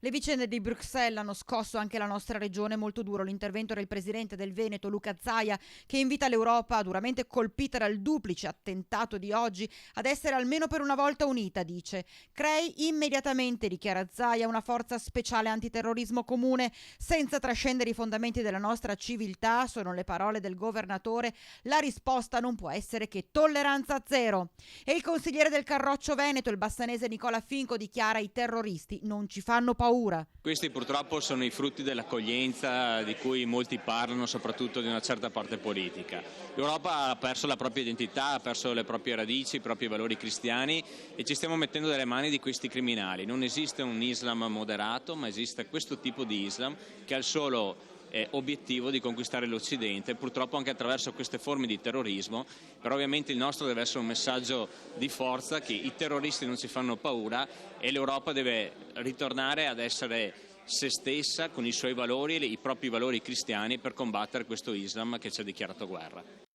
Le vicende di Bruxelles hanno scosso anche la nostra regione, molto duro l'intervento del presidente del Veneto, Luca Zaia, che invita l'Europa, duramente colpita dal duplice attentato di oggi, ad essere almeno per una volta unita, dice. Crei immediatamente, dichiara Zaia, una forza speciale antiterrorismo comune, senza trascendere i fondamenti della nostra civiltà, sono le parole del governatore, la risposta non può essere che tolleranza zero. E il consigliere del Carroccio Veneto, il bassanese Nicola Finco, dichiara: i terroristi non ci fanno paura. Questi purtroppo sono i frutti dell'accoglienza di cui molti parlano, soprattutto di una certa parte politica. L'Europa ha perso la propria identità, ha perso le proprie radici, i propri valori cristiani e ci stiamo mettendo nelle mani di questi criminali. Non esiste un Islam moderato, ma esiste questo tipo di Islam che ha il solo obiettivo di conquistare l'Occidente, purtroppo anche attraverso queste forme di terrorismo, però ovviamente il nostro deve essere un messaggio di forza che i terroristi non ci fanno paura e l'Europa deve ritornare ad essere se stessa con i suoi valori e i propri valori cristiani per combattere questo Islam che ci ha dichiarato guerra.